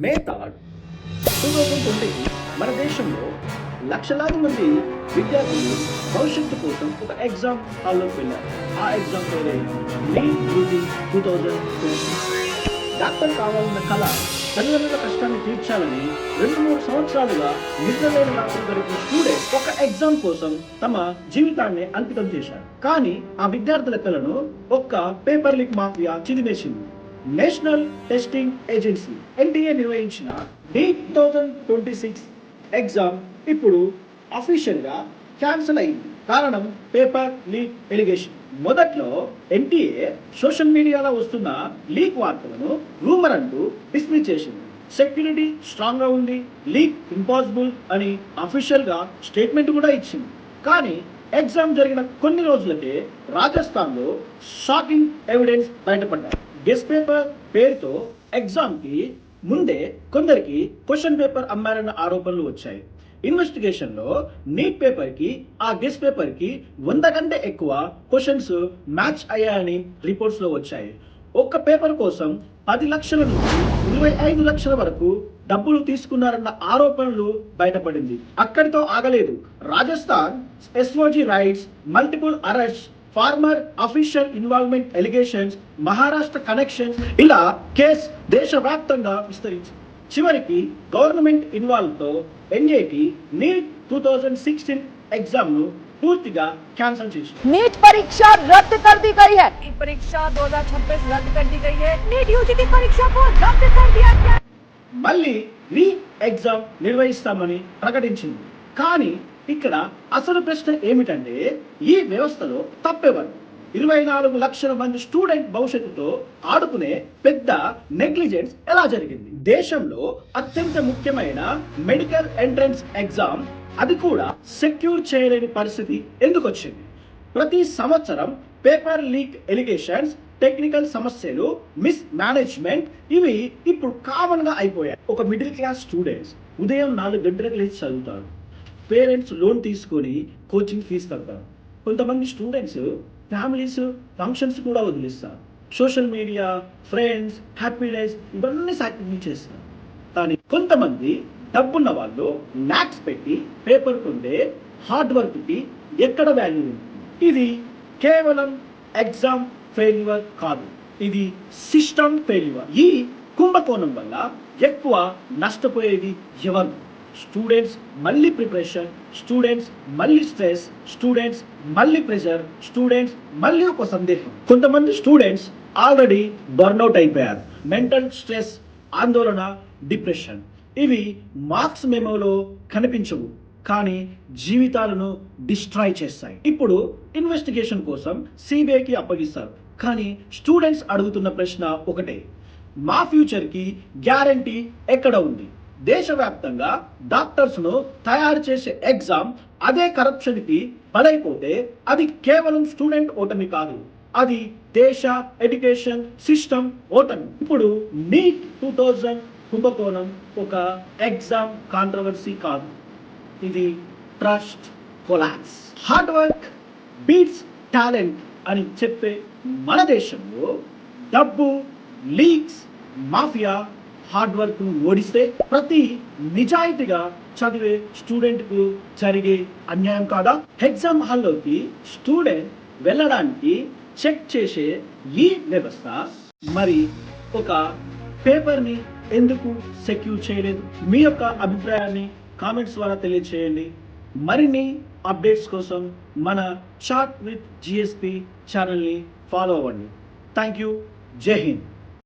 మే 3, 2020 మన దేశంలో లక్షలాది మంది విద్యార్థులు భవిష్యత్తు కోసం ఒక ఎగ్జామ్ హాల్లోకి వెళ్ళారు. ఆ ఎగ్జామ్ పేరే నీట్ యూజీ 2020. డాక్టర్ కావాలన్న కళ తల్లిదండ్రుల కష్టాన్ని తీర్చాలని 2-3 సంవత్సరాలుగా నిద్రలేని రాత్రులు గడిపిన స్టూడెంట్ ఒక ఎగ్జామ్ కోసం తమ జీవితాన్ని అంకితం చేశారు. కానీ ఆ విద్యార్థుల కళను ఒక్క పేపర్ లీక్ మాఫియా చిదిమేసింది. నేషనల్ టెస్టింగ్ ఏజెన్సీ ఎన్టీఏ నిర్వహించిన నీట్ 2026 ఎగ్జామ్ ఇప్పుడు అఫీషియల్ గా క్యాన్సిల్ అయింది. కారణం పేపర్ లీక్ ఎలిగేషన్. మొదట్లో ఎన్టీఏ సోషల్ మీడియాలో వస్తున్న లీక్ వార్తలను రూమర్ అంటూ డిస్మిస్ చేసింది. సెక్యూరిటీ స్ట్రాంగ్ గా ఉంది, లీక్ ఇంపాసిబుల్ అని అఫీషియల్ గా స్టేట్మెంట్ కూడా ఇచ్చింది. కానీ ఎగ్జామ్ జరిగిన కొన్ని రోజులకే రాజస్థాన్ లో షాకింగ్ ఎవిడెన్స్ బయటపడ్డాయి. గెస్ట్ పేపర్ పేరుతో ఎగ్జామ్ కి ముందే కొందరికి క్వశ్చన్ పేపర్ అమ్మారన్న ఆరోపణలు వచ్చాయి. ఇన్వెస్టిగేషన్ లో నీట్ పేపర్ కి ఆ గెస్ట్ పేపర్ కి 100 కంటే ఎక్కువ క్వశ్చన్స్ మ్యాచ్ అయ్యాయని రిపోర్ట్స్ లో వచ్చాయి. ఒక్క పేపర్ కోసం 10 లక్షల నుంచి 25 లక్షల వరకు డబ్బులు తీసుకున్నారన్న ఆరోపణలు బయటపడింది. అక్కడితో ఆగలేదు. Rajasthan SOG raids, multiple arrest, former official involvement allegations, Maharashtra connections, ఇలా కేసు దేశవ్యాప్తంగా విస్తరించింది. చివరికి గవర్నమెంట్ ఇన్వాల్వ్ తో ఎన్ఐటి నీట్ 2016 एग्जाम पूर्तिगा कैंसिल చేసింది. नीट परीक्षा रद्द कर दी गई है. नीट परीक्षा 2026 रद्द कर दी गई है. नीट यूजी की परीक्षा को रद्द कर दिया गया. మళ్ళీ రీ ఎగ్జామ్ నిర్వహిస్తామని ప్రకటించింది. కానీ ఇక్కడ అసలు ప్రశ్న ఏమిటంటే ఈ వ్యవస్థలో తప్పెవరు? 24 లక్షల మంది స్టూడెంట్ భవిష్యత్తుతో ఆడుకునే పెద్ద నెగ్లిజెన్స్ ఎలా జరిగింది? దేశంలో అత్యంత ముఖ్యమైన మెడికల్ ఎంట్రన్స్ ఎగ్జామ్ అది కూడా సెక్యూర్ చేయలేని పరిస్థితి ఎందుకు వచ్చింది? ప్రతి సంవత్సరం పేపర్ లీక్ ఎలిగేషన్స్, టెక్నికల్ సమస్యలు, మిస్ మేనేజ్మెంట్ ఇవి ఇప్పుడు కామన్ గా అయిపోయాయి. ఒక మిడిల్ క్లాస్ స్టూడెంట్స్ ఉదయం 4 గంటలకు లేచి చదువుతారు. పేరెంట్స్ లోన్ తీసుకొని కోచింగ్ ఫీజు కడతారు. కొంతమంది స్టూడెంట్స్ ఫ్యామిలీస్ ఫంక్షన్స్ కూడా వదిలిస్తారు. సోషల్ మీడియా, ఫ్రెండ్స్, హ్యాపీనెస్ ఇవన్నీ సాక్రిఫైస్ చేస్తారు. కానీ కొంతమంది డబ్బున్న వాళ్ళు ల్యాక్స్ పెట్టి పేపర్ కొంటే హార్డ్ వర్క్ కి ఎక్కడ వాల్యూ ఉంది? ఇది కేవలం ఎగ్జామ్ ఫెయిల్యూర్ కాదు, ఇది సిస్టమ్ ఫెయిల్యూర్. ఈ కుంభకోణం వల్ల ఎక్కువ నష్టపోయేది ఎవరు? స్టూడెంట్స్ మళ్ళీ ప్రిపరేషన్, స్టూడెంట్స్ మళ్ళీ స్ట్రెస్, స్టూడెంట్స్ మళ్ళీ ప్రెషర్, స్టూడెంట్స్ మళ్ళీ ఒక సందేహం. కొంతమంది స్టూడెంట్స్ ఆల్రెడీ బర్న్అవుట్ అయిపోయారు. మెంటల్ స్ట్రెస్, ఆందోళన, డిప్రెషన్ ఇవి మార్క్స్ మెమోలో కనిపించవు, కానీ జీవితాలను డిస్ట్రాయ్ చేస్తాయి. ఇప్పుడు ఇన్వెస్టిగేషన్ కోసం సిబిఐకి అప్పగిస్తారు. కానీ స్టూడెంట్స్ అడుగుతున్న ప్రశ్న ఒకటే, మా ఫ్యూచర్ కి గ్యారంటీ ఎక్కడ ఉంది? దేశవ్యాప్తంగా డాక్టర్స్ ను తయారు చేసే ఎగ్జామ్ అదే కరప్షన్ కి బలైపోతే అది కేవలం స్టూడెంట్ ఓటమి కాదు, అది దేశ ఎడ్యుకేషన్ సిస్టమ్ ఓటమి. ఇప్పుడు నీట్ 2000 కుంభకోణం ఒక ఎగ్జామ్ కాంట్రవర్సీ కాదు, ఇది trust collapse. Hard work beats talent అని చెప్పే మన దేశంలో డబ్బు, లీక్స్, మాఫియా హార్డ్ వర్క్ ను ఓడిస్తే ప్రతి నిజాయితీగా చదివే స్టూడెంట్ కు జరిగే అన్యాయం కాదా? ఎగ్జామ్ హాల్లోకి స్టూడెంట్ వెళ్ళడానికి చెక్ చేసే ఈ వ్యవస్థ మరి ఒక పేపర్ ని ఎందుకు సెక్యూర్ చేయలేదు? మీ యొక్క అభిప్రాయాన్ని కామెంట్స్ ద్వారా తెలియజేయండి. మరిన్ని అప్డేట్స్ కోసం మన చాట్ విత్ జిఎస్పి ఛానల్ని ఫాలో అవ్వండి. Thank you. జై హింద్.